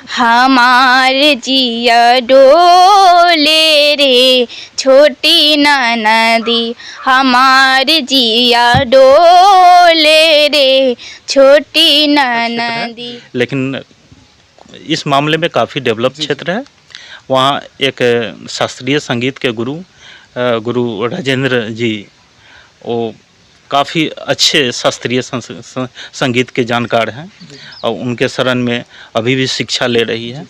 हमार जिया डोले रे छोटी ननदी, हमार जिया डोले रे छोटी ननदी। लेकिन इस मामले में काफ़ी डेवलप क्षेत्र है। वहाँ एक शास्त्रीय संगीत के गुरु राजेंद्र जी, वो काफ़ी अच्छे शास्त्रीय संगीत के जानकार हैं और उनके शरण में अभी भी शिक्षा ले रही है।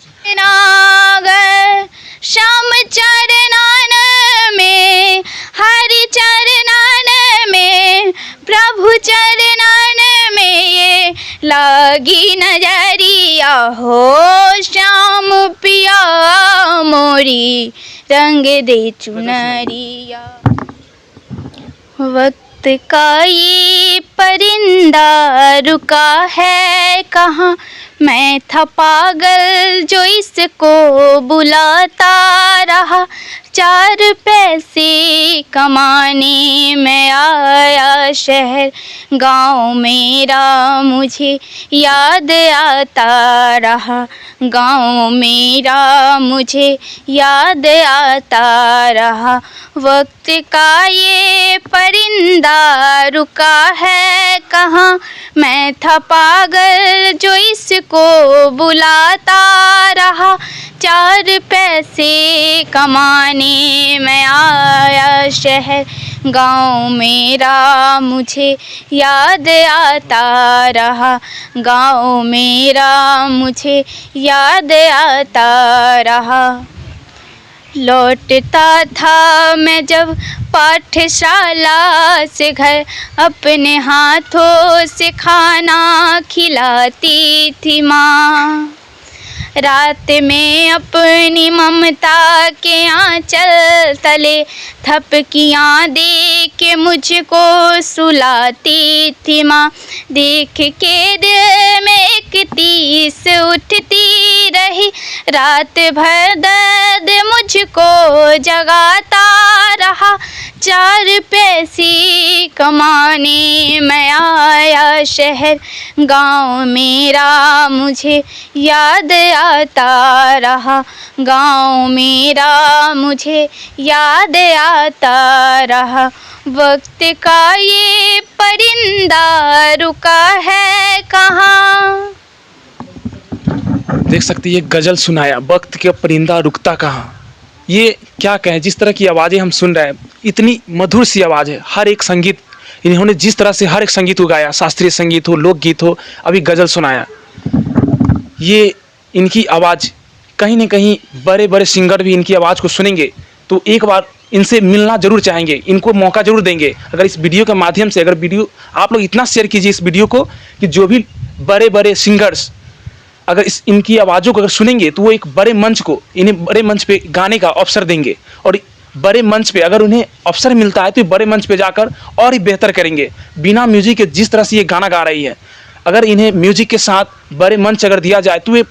श्याम चरणन में, हरि चरणन में, प्रभु चरणन में ये लागी नजरिया हो। श्याम पिया मोरी रंग दे चुनरिया। वक्त का ये परिंदा रुका है कहाँ, मैं था पागल जो इसको बुलाता रहा। 4 पैसे कमाने मैं आया शहर, गाँव मेरा मुझे याद आता रहा। गाँव मेरा मुझे याद आता रहा। वक्त का ये परिंदा रुका है कहाँ, मैं था पागल जो इसको बुलाता रहा। 4 पैसे कमाने मैं आया शहर, गाँव मेरा मुझे याद आता रहा। गाँव मेरा मुझे याद आता रहा। लौटता था मैं जब पाठशाला से घर, अपने हाथों से खाना खिलाती थी माँ। रात में अपनी ममता के आंचल तले थपकियाँ दे के मुझको सुलाती थी माँ। देख के दिल में एक तीस उठती रही, रात भर दर्द मुझको जगाता रहा। 4 पैसे कमाने मैं आया शहर, गाँव मेरा मुझे याद आता रहा। गाँव मेरा मुझे याद आता रहा। वक्त का ये परिंदा रुका है कहाँ। देख सकती है गजल सुनाया, वक्त के परिंदा रुकता कहाँ। ये क्या कहें, जिस तरह की आवाज़ें हम सुन रहे हैं, इतनी मधुर सी आवाज़ है। हर एक संगीत इन्होंने जिस तरह से हर एक संगीत को गाया, शास्त्रीय संगीत हो, लोकगीत हो, अभी गजल सुनाया। ये इनकी आवाज़ कहीं ना कहीं बड़े बड़े सिंगर भी इनकी आवाज़ को सुनेंगे तो एक बार इनसे मिलना जरूर चाहेंगे, इनको मौका जरूर देंगे। अगर इस वीडियो के माध्यम से, अगर वीडियो आप लोग इतना शेयर कीजिए इस वीडियो को कि जो भी बड़े बड़े सिंगर्स अगर इनकी आवाज़ों को अगर सुनेंगे तो वो एक बड़े मंच को, इन्हें बड़े मंच पे गाने का अवसर देंगे। और बड़े मंच पे अगर उन्हें अवसर मिलता है तो बड़े मंच पे जाकर और ही बेहतर करेंगे। बिना म्यूजिक के जिस तरह से ये गाना गा रही है, अगर इन्हें म्यूजिक के साथ बड़े मंच अगर दिया जाए तो ये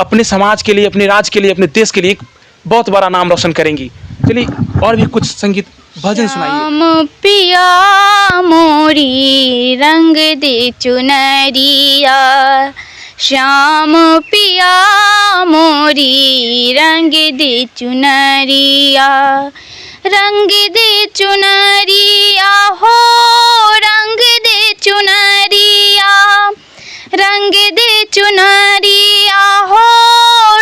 अपने समाज के लिए, अपने राज्य के लिए, अपने देश के लिए एक बहुत बड़ा नाम रोशन करेंगी। चलिए और भी कुछ संगीत भजन सुनाइए। श्याम पिया मोरी रंग दे चुनरिया, श्याम पिया मोरी रंग दे चुनरिया। रंग दे चुनरिया हो, रंग दे चुनरिया, रंग दे चुनरिया हो,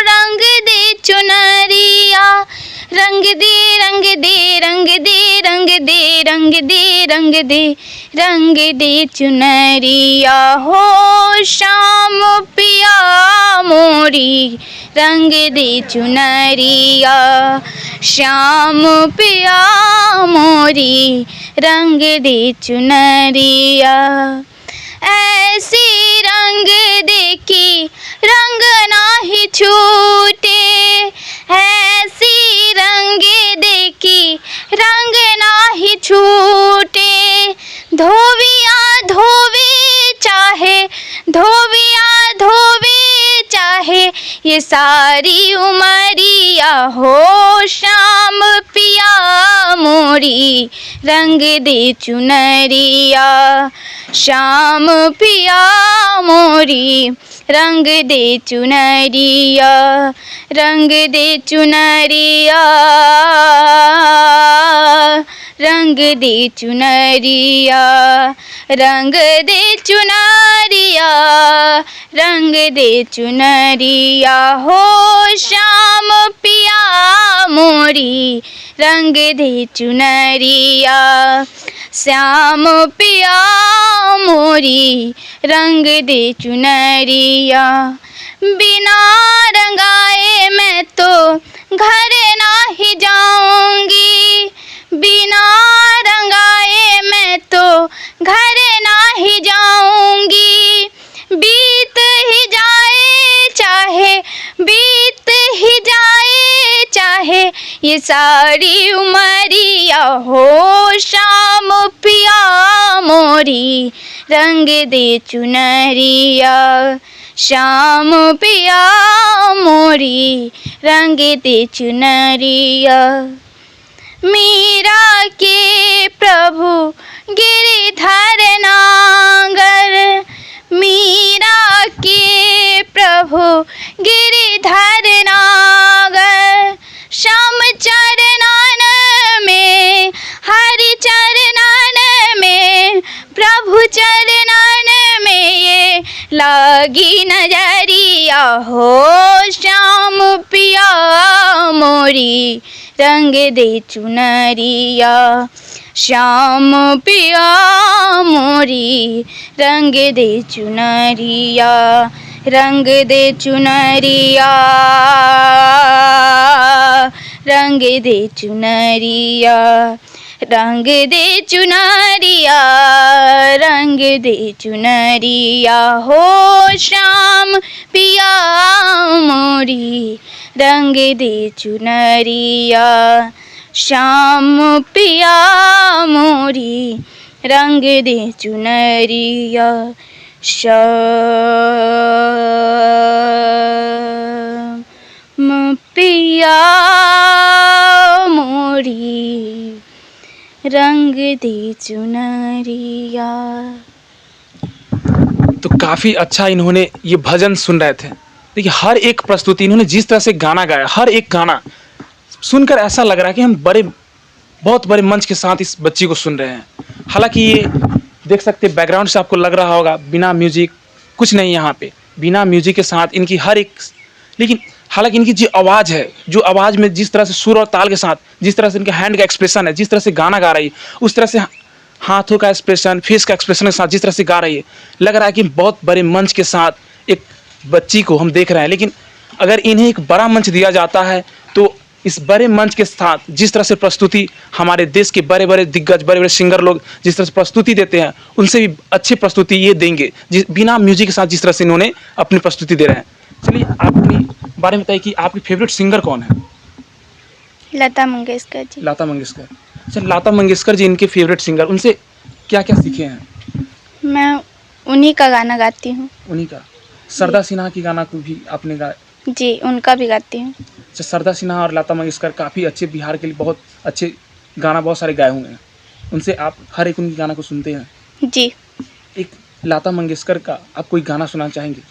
रंग दे चुनरिया। रंग दे रंग दे रंग दे रंग दे रंग दे रंग दे रंग दे चुनरिया हो। श्याम पिया मोरी रंग दे चुनरिया, श्याम पिया मोरी रंग दे चुनरिया। ऐसी रंग देखी रंग नाही छूटे, ऐसी रंग देखी रंग नाही छूटे। धोबिया धोबी चाहे, धोबिया धोबी चाहे, ये सारी उमरिया हो। श्याम पिया मोरी रंग दे चुनरिया, श्याम पिया मोरी रंग दे चुनरिया, रंग दे चुनरिया, रंग दे चुनरिया, रंग दे चुनरिया, रंग दे चुनरिया हो श्याम पिया मोरी, रंग दे चुनरिया, श्याम पिया मोरी, रंग दे चुनरिया। बिना रंगाए मैं तो घर नाही जाऊंगी, बिना रंगाए मैं तो घर नाही जाऊंगी, बीत ही जाए चाहे, बीत ही जाए चाहे ये सारी उमरिया हो श्याम पिया मोरी, रंग दे चुनरिया, श्याम पिया मोरी, रंग दे चुनरिया। मीरा के प्रभु गिरिधर नागर, मीरा के प्रभु गिरिधर नागर, श्याम चरणन में, हरि चरणन में, प्रभु चरणन में ये लागी नजरिया हो श्याम पिया मोरी, रंग दे चुनरिया, श्याम पिया मोरी, रंग दे चुनरिया, रंग दे चुनरिया, रंग दे चुनरिया, रंग दे चुनरिया, रंग दे चुनरिया हो श्याम पिया मोरी, रंग दे चुनरिया, श्याम पिया मोरी, रंग दे चुनरिया, श्याम पिया मोरी, रंग दे चुनरिया। तो काफ़ी अच्छा इन्होंने ये भजन सुन रहे थे। देखिए हर एक प्रस्तुति इन्होंने जिस तरह से गाना गाया, हर एक गाना सुनकर ऐसा लग रहा है कि हम बहुत बड़े मंच के साथ इस बच्ची को सुन रहे हैं। हालांकि ये देख सकते हैं बैकग्राउंड से आपको लग रहा होगा बिना म्यूजिक कुछ नहीं, यहाँ पे बिना म्यूजिक के साथ इनकी हर एक, लेकिन हालांकि इनकी जो आवाज़ है, जो आवाज़ में जिस तरह से सुर और ताल के साथ जिस तरह से इनका हैंड का एक्सप्रेशन है, जिस तरह से गाना गा रही है, उस तरह से हाथों का एक्सप्रेशन, फेस का एक्सप्रेशन के साथ जिस तरह से गा रही है, लग रहा है कि बहुत बड़े मंच के साथ एक बच्ची को हम देख रहे हैं। लेकिन अगर इन्हें एक बड़ा मंच दिया जाता है तो इस बड़े मंच के साथ जिस तरह से प्रस्तुति हमारे देश के बड़े बड़े दिग्गज, बड़े बड़े सिंगर लोग जिस तरह से प्रस्तुति देते हैं, उनसे भी अच्छी प्रस्तुति ये देंगे बिना म्यूजिक के साथ जिस तरह से इन्होंने अपनी प्रस्तुति दे रहे हैं। चलिए आप अपनी बारे में बताइए कि आपकी फेवरेट सिंगर कौन है? लता मंगेशकर जी। लता मंगेशकर। अच्छा, लता मंगेशकर जी इनके फेवरेट सिंगर, उनसे क्या क्या सीखे हैं? मैं उन्हीं का गाना गाती हूँ। उन्हीं का? सरदा सिन्हा की गाना को भी आपने गाया? जी, उनका भी गाती हूँ। अच्छा, सरदा सिन्हा और लता मंगेशकर काफ़ी अच्छे, बिहार के लिए बहुत अच्छे गाना बहुत सारे गाए हुए हैं। उनसे आप हर एक उनके गाना को सुनते हैं? जी। एक लता मंगेशकर का आप कोई गाना सुनाना चाहेंगे?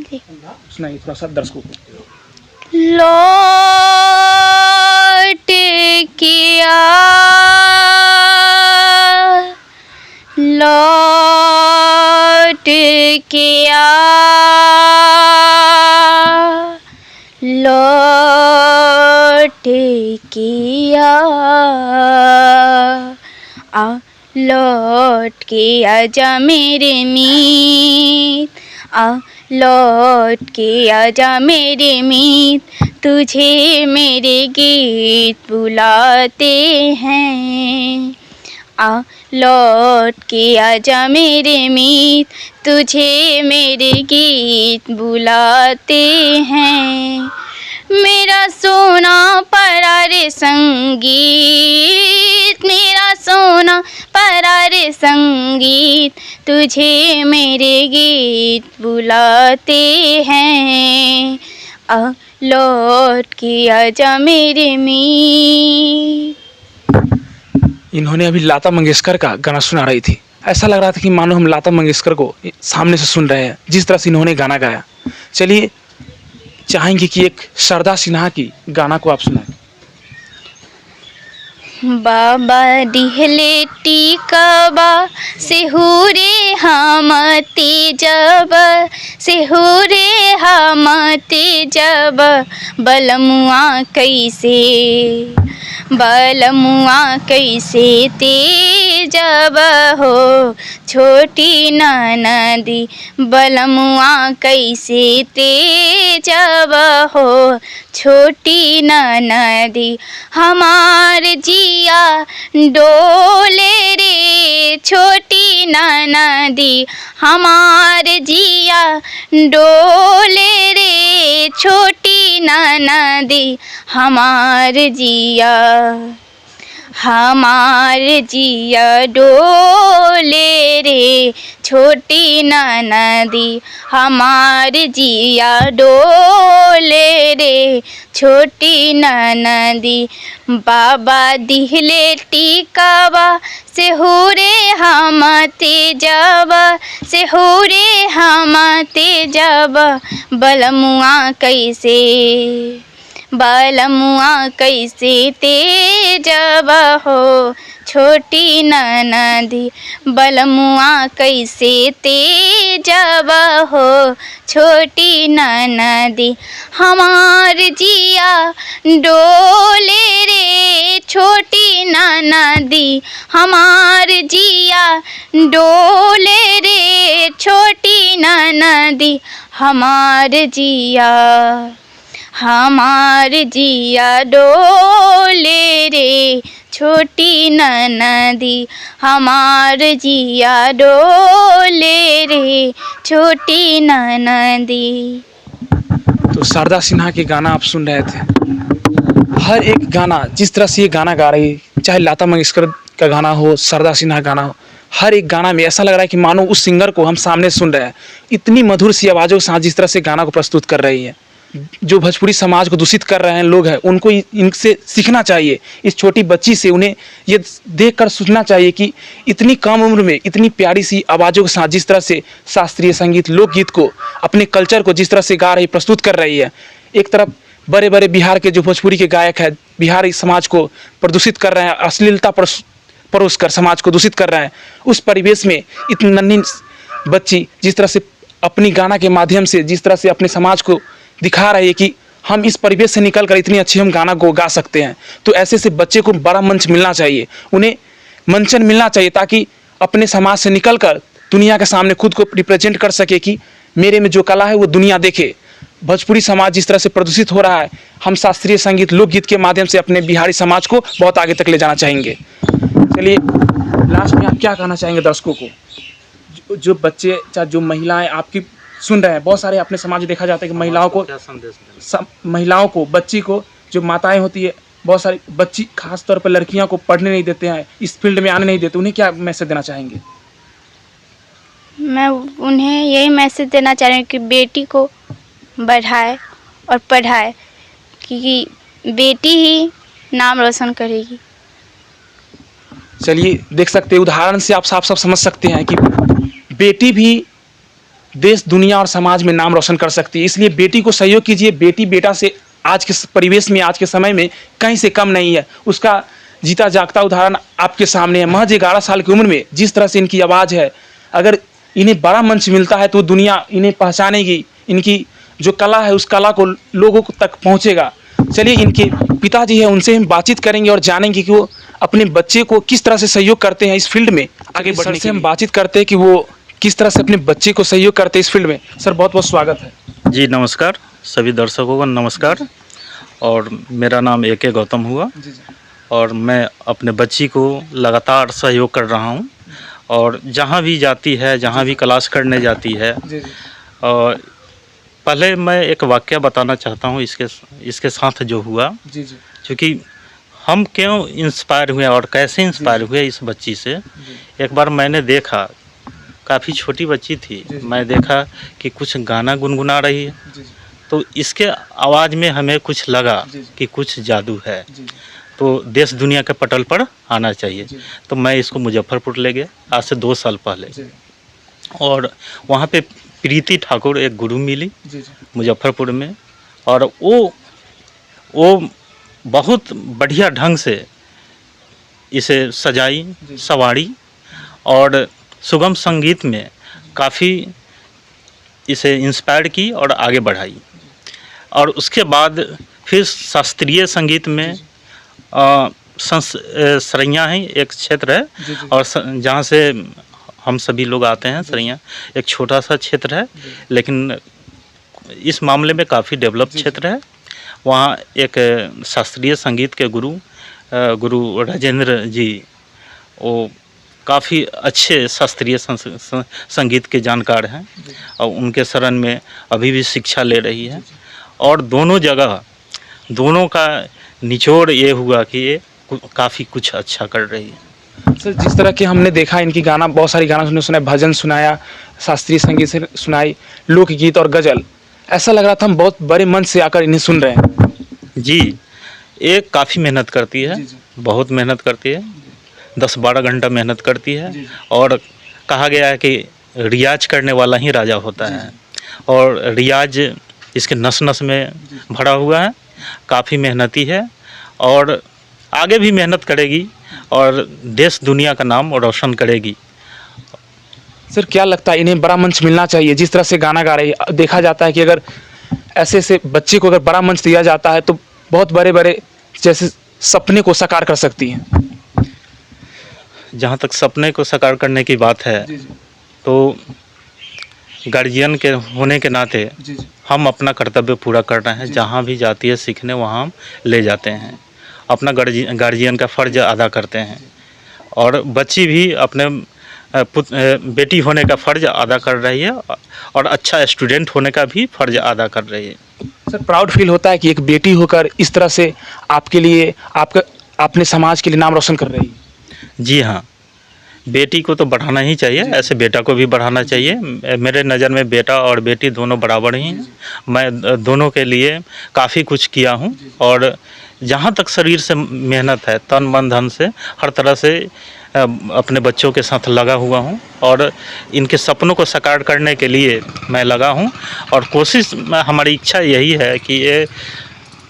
जी। सुनाइए थोड़ा सा दर्शकों को। लौट किया, लौट किया, लौट किया, लौट के आजा मेरे मीत, लौट के आजा मेरे मीत, तुझे मेरे गीत बुलाते हैं। लौट के आजा मेरे मीत, तुझे मेरे गीत बुलाते हैं। मेरा सोना परारे संगीत, मेरा सोना परारे संगीत, तुझे मेरे गीत बुलाते हैं। लौट के आजा मेरे मीत। इन्होंने अभी लता मंगेशकर का गाना सुना रही थी। ऐसा लग रहा था कि मानो हम लता मंगेशकर को सामने से सुन रहे हैं, जिस तरह से इन्होंने गाना गाया। चलिए चाहेंगे कि एक शारदा सिन्हा की गाना को आप सुनाएं। बाबा दिहले टीकाबा सेहुरे हम तेजब सेहुरे हम तेजब बलमुआ कैसे तेजब हो छोटी ननदी बलमुआ कैसे तेजब हो छोटी ननदी हमार जिया डोले रे छोटी ननदी हमार जिया डोले रे छोटी ननदी हमार जिया डोले रे छोटी ननदी हमार जिया डोले रे छोटी ननदी बाबा दिहले टीकावा सेहुरे हम तेजब सेहुरे हम तेजब बलमुआ कैसे तेजब हो छोटी ननदी बलमुआ कैसे तेजब हो छोटी ननदी हमार जिया डोले रे छोटी ननदी हमार जिया डोले रे छोटी ननदी हमार जिया डोले रे छोटी ननदी हमार जिया डोले रे छोटी ननदी। तो शारदा सिन्हा के गाना आप सुन रहे थे। हर एक गाना जिस तरह से ये गाना गा रही है, चाहे लता मंगेशकर का गाना हो, शारदा सिन्हा गाना हो, हर एक गाना में ऐसा लग रहा है कि मानो उस सिंगर को हम सामने सुन रहे हैं। इतनी मधुर सी आवाज़ों के साथ जिस तरह से गाना को प्रस्तुत कर रही है, जो भोजपुरी समाज को दूषित कर रहे हैं लोग हैं, उनको इनसे सीखना चाहिए। इस छोटी बच्ची से उन्हें ये देखकर सोचना चाहिए कि इतनी कम उम्र में इतनी प्यारी सी आवाज़ों के साथ जिस तरह से शास्त्रीय संगीत लोकगीत को अपने कल्चर को जिस तरह से गा रही प्रस्तुत कर रही है। एक तरफ बड़े बड़े बिहार के जो भोजपुरी के गायक हैं बिहारी समाज को प्रदूषित कर रहे हैं, अश्लीलता परोस कर समाज को दूषित कर रहे हैं। उस परिवेश में इतनी नन्ही बच्ची जिस तरह से अपनी गाना के माध्यम से जिस तरह से अपने समाज को दिखा रही है कि हम इस परिवेश से निकलकर इतनी अच्छी हम गाना को गा सकते हैं, तो ऐसे से बच्चे को बड़ा मंच मिलना चाहिए, उन्हें मंचन मिलना चाहिए ताकि अपने समाज से निकलकर दुनिया के सामने खुद को रिप्रेजेंट कर सके कि मेरे में जो कला है वो दुनिया देखे। भोजपुरी समाज जिस तरह से प्रदूषित हो रहा है, हम शास्त्रीय संगीत लोकगीत के माध्यम से अपने बिहारी समाज को बहुत आगे तक ले जाना चाहेंगे। चलिए लास्ट में आप क्या कहना चाहेंगे दर्शकों को, जो बच्चे चाहे जो महिलाएं आपकी सुन रहे हैं, बहुत सारे अपने समाज में देखा जाता है कि महिलाओं को बच्ची को जो माताएं होती है, बहुत सारी बच्ची खास तौर पर लड़कियां को पढ़ने नहीं देते हैं, इस फील्ड में आने नहीं देते, उन्हें क्या मैसेज देना चाहेंगे? मैं उन्हें यही मैसेज देना चाह रही हूँ कि बेटी को बढ़ाए और पढ़ाए, क्योंकि बेटी ही नाम रोशन करेगी। चलिए देख सकते हैं, उदाहरण से आप साफ साफ समझ सकते हैं कि बेटी भी देश दुनिया और समाज में नाम रोशन कर सकती है। इसलिए बेटी को सहयोग कीजिए। बेटी बेटा से आज के परिवेश में, आज के समय में कहीं से कम नहीं है। उसका जीता जागता उदाहरण आपके सामने है। महज 11 साल की उम्र में जिस तरह से इनकी आवाज़ है, अगर इन्हें बड़ा मंच मिलता है तो दुनिया इन्हें पहचानेगी, इनकी जो कला है उस कला को लोगों तक पहुँचेगा। चलिए इनके पिताजी है, उनसे हम बातचीत करेंगे और जानेंगे कि वो अपने बच्चे को किस तरह से सहयोग करते हैं इस फील्ड में आगे बढ़ने से। हम बातचीत करते हैं कि वो किस तरह से अपने बच्चे को सहयोग करते हैं इस फील्ड में। सर बहुत बहुत स्वागत है। जी नमस्कार, सभी दर्शकों को नमस्कार। और मेरा नाम AK गौतम हुआ और मैं अपने बच्ची को लगातार सहयोग कर रहा हूं। और जहां भी जाती है, जहां भी क्लास करने जाती है, और पहले मैं एक वाकया बताना चाहता हूं इसके साथ जो हुआ, क्योंकि हम क्यों इंस्पायर हुए और कैसे इंस्पायर हुए इस बच्ची से। एक बार मैंने देखा, काफ़ी छोटी बच्ची थी, मैं देखा कि कुछ गाना गुनगुना रही है, तो इसके आवाज़ में हमें कुछ लगा कि कुछ जादू है। तो देश दुनिया के पटल पर आना चाहिए। तो मैं इसको मुजफ्फरपुर ले गया आज से 2 साल पहले, और वहाँ पे प्रीति ठाकुर एक गुरु मिली मुजफ्फरपुर में, और वो बहुत बढ़िया ढंग से इसे सजाई सवारी और सुगम संगीत में काफ़ी इसे इंस्पायर की और आगे बढ़ाई। और उसके बाद फिर शास्त्रीय संगीत में सरैया है एक क्षेत्र है, और जहाँ से हम सभी लोग आते हैं। सरैया एक छोटा सा क्षेत्र है, लेकिन इस मामले में काफ़ी डेवलप क्षेत्र है। वहाँ एक शास्त्रीय संगीत के गुरु राजेंद्र जी, वो काफ़ी अच्छे शास्त्रीय संगीत के जानकार हैं, और उनके शरण में अभी भी शिक्षा ले रही है। और दोनों का निचोड़ ये हुआ कि ये काफ़ी कुछ अच्छा कर रही है। सर, जिस तरह के हमने देखा इनकी गाना, बहुत सारी गाना सुनाया, भजन सुनाया, शास्त्रीय संगीत से सुनाई, लोकगीत और गज़ल, ऐसा लग रहा था हम बहुत बड़े मन से आकर इन्हें सुन रहे हैं। जी, ये काफ़ी मेहनत करती है, बहुत मेहनत करती है, 10-12 घंटा मेहनत करती है। और कहा गया है कि रियाज करने वाला ही राजा होता है, और रियाज इसके नस नस में भरा हुआ है। काफ़ी मेहनती है और आगे भी मेहनत करेगी और देश दुनिया का नाम रोशन करेगी। सर, क्या लगता है इन्हें बड़ा मंच मिलना चाहिए? जिस तरह से गाना गा रही है, देखा जाता है कि अगर ऐसे बच्चे को अगर बड़ा मंच दिया जाता है तो बहुत बड़े बड़े जैसे सपने को साकार कर सकती हैं। जहाँ तक सपने को साकार करने की बात है, तो गार्जियन के होने के नाते हम अपना कर्तव्य पूरा कर रहे हैं। जहाँ भी जाती है सीखने, वहाँ हम ले जाते हैं, अपना गार्जियन का फ़र्ज अदा करते हैं। और बच्ची भी अपने बेटी होने का फ़र्ज अदा कर रही है, और अच्छा स्टूडेंट होने का भी फ़र्ज अदा कर रही है। सर, प्राउड फील होता है कि एक बेटी होकर इस तरह से आपके लिए, अपने समाज के लिए नाम रोशन कर रही है। जी हाँ, बेटी को तो बढ़ाना ही चाहिए, ऐसे बेटा को भी बढ़ाना चाहिए। मेरे नज़र में बेटा और बेटी दोनों बराबर ही हैं। मैं दोनों के लिए काफ़ी कुछ किया हूँ, और जहाँ तक शरीर से मेहनत है, तन मन धन से, हर तरह से अपने बच्चों के साथ लगा हुआ हूँ, और इनके सपनों को साकार करने के लिए मैं लगा हूँ। और कोशिश, हमारी इच्छा यही है कि ये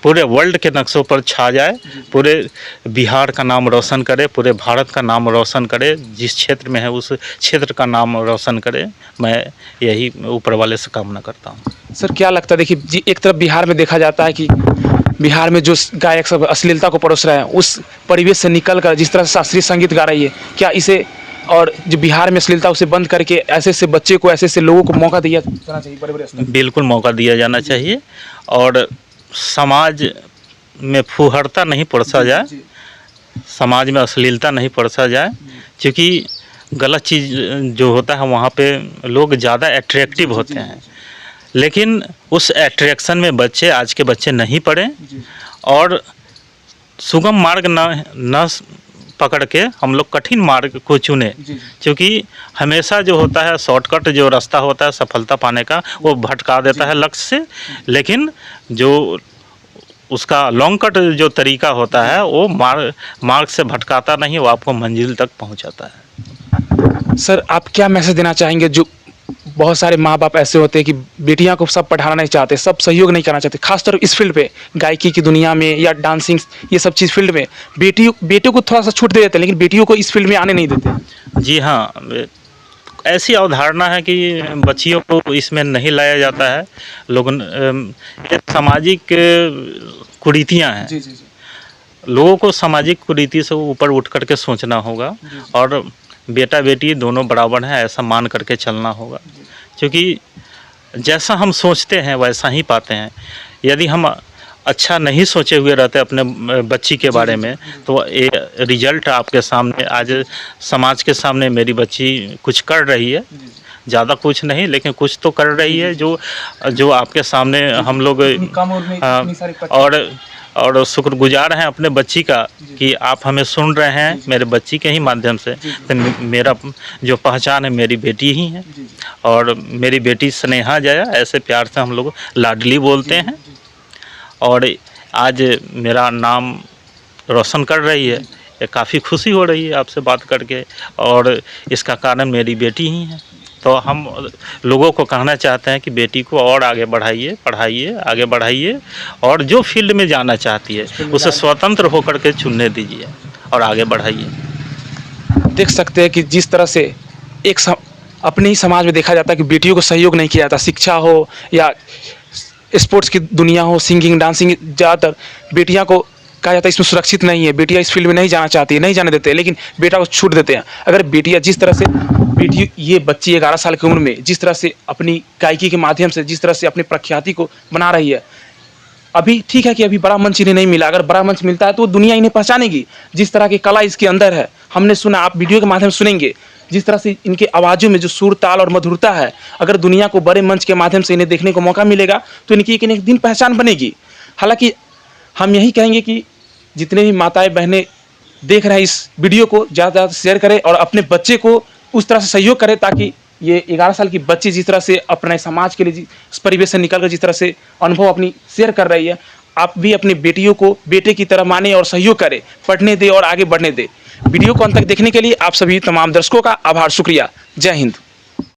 पूरे वर्ल्ड के नक्शों पर छा जाए, पूरे बिहार का नाम रोशन करे, पूरे भारत का नाम रोशन करे, जिस क्षेत्र में है उस क्षेत्र का नाम रोशन करे। मैं यही ऊपर वाले से कामना करता हूँ। सर, क्या लगता है, देखिए जी, एक तरफ बिहार में देखा जाता है कि बिहार में जो गायक सब अश्लीलता को परोस रहे हैं, उस परिवेश से निकल कर जिस तरह से शास्त्रीय संगीत गा रही है, क्या इसे, और जो बिहार में अश्लीलता उसे बंद करके ऐसे बच्चे को, ऐसे लोगों को मौका दिया जाना चाहिए? बड़े बड़े बिल्कुल मौका दिया जाना चाहिए, और समाज में फुहरता नहीं परोसा जाए, समाज में अश्लीलता नहीं परोसा जाए, क्योंकि गलत चीज़ जो होता है वहाँ पे लोग ज़्यादा अट्रैक्टिव होते हैं, लेकिन उस अट्रैक्शन में आज के बच्चे नहीं पड़े, और सुगम मार्ग न पकड़ के हम लोग कठिन मार्ग को चुने। क्योंकि हमेशा जो होता है शॉर्टकट जो रास्ता होता है सफलता पाने का, वो भटका देता है लक्ष्य से, लेकिन जो उसका लॉन्ग कट जो तरीका होता है वो मार्ग से भटकाता नहीं, वो आपको मंजिल तक पहुंचाता है। सर, आप क्या मैसेज देना चाहेंगे? जो बहुत सारे माँ बाप ऐसे होते हैं कि बेटियां को सब पढ़ाना नहीं चाहते, सब सहयोग नहीं करना चाहते, खासतौर इस फील्ड पे, गायकी की दुनिया में या डांसिंग, ये सब चीज़ फील्ड में बेटियों को थोड़ा सा छूट दे देते हैं, लेकिन बेटियों को इस फील्ड में आने नहीं देते। जी हाँ, ऐसी अवधारणा है कि बच्चियों को इसमें नहीं लाया जाता है। लोग सामाजिक कुरीतियाँ हैं, लोगों को सामाजिक कुरीति से ऊपर उठ करके सोचना होगा, और बेटा बेटी दोनों बराबर हैं ऐसा मान करके चलना होगा। क्योंकि जैसा हम सोचते हैं वैसा ही पाते हैं। यदि हम अच्छा नहीं सोचे हुए रहते अपने बच्ची के बारे में, तो ये रिजल्ट आपके सामने, आज समाज के सामने मेरी बच्ची कुछ कर रही है, ज़्यादा कुछ नहीं लेकिन कुछ तो कर रही है, जो आपके सामने हम लोग और शुक्रगुजार हैं अपने बच्ची का कि आप हमें सुन रहे हैं मेरे बच्ची के ही माध्यम से। तो मेरा जो पहचान है मेरी बेटी ही है, और मेरी बेटी स्नेहा जया, ऐसे प्यार से हम लोग लाडली बोलते हैं। और आज मेरा नाम रोशन कर रही है। ये काफ़ी खुशी हो रही है आपसे बात करके, और इसका कारण मेरी बेटी ही है। तो हम लोगों को कहना चाहते हैं कि बेटी को और आगे बढ़ाइए, पढ़ाइए, आगे बढ़ाइए, और जो फील्ड में जाना चाहती है उसे स्वतंत्र होकर के चुनने दीजिए और आगे बढ़ाइए। देख सकते हैं कि जिस तरह से अपने ही समाज में देखा जाता है कि बेटियों को सहयोग नहीं किया जाता, शिक्षा हो या स्पोर्ट्स की दुनिया हो, सिंगिंग, डांसिंग, ज़्यादातर बेटियां को कहा जाता है इसमें सुरक्षित नहीं है, बेटियां इस फील्ड में नहीं जाना चाहती है, नहीं जाने देते, लेकिन बेटा को छूट देते हैं। अगर बेटियां जिस तरह से ये बच्ची 11 साल की उम्र में जिस तरह से अपनी गायकी के माध्यम से जिस तरह से अपनी प्रख्याति को बना रही है, अभी ठीक है कि अभी बड़ा मंच इन्हें नहीं मिला, अगर बड़ा मंच मिलता है तो दुनिया इन्हें पहचानेगी। जिस तरह की कला इसके अंदर है, हमने सुना, आप वीडियो के माध्यम से सुनेंगे, जिस तरह से इनके आवाज़ों में जो सुर, ताल और मधुरता है, अगर दुनिया को बड़े मंच के माध्यम से इन्हें देखने को मौका मिलेगा तो इनकी एक दिन पहचान बनेगी। हालांकि हम यही कहेंगे कि जितने भी माताएं बहनें देख रहे हैं इस वीडियो को, ज़्यादा से ज़्यादा शेयर करें और अपने बच्चे को उस तरह से सहयोग करें ताकि ये 11 साल की बच्ची जिस तरह से अपने समाज के लिए इस परिवेश से निकल कर जिस तरह से अनुभव अपनी शेयर कर रही है, आप भी अपनी बेटियों को बेटे की तरह माने और सहयोग करें, पढ़ने दे और आगे बढ़ने दे। वीडियो को अंत तक देखने के लिए आप सभी तमाम दर्शकों का आभार, शुक्रिया। जय हिंद।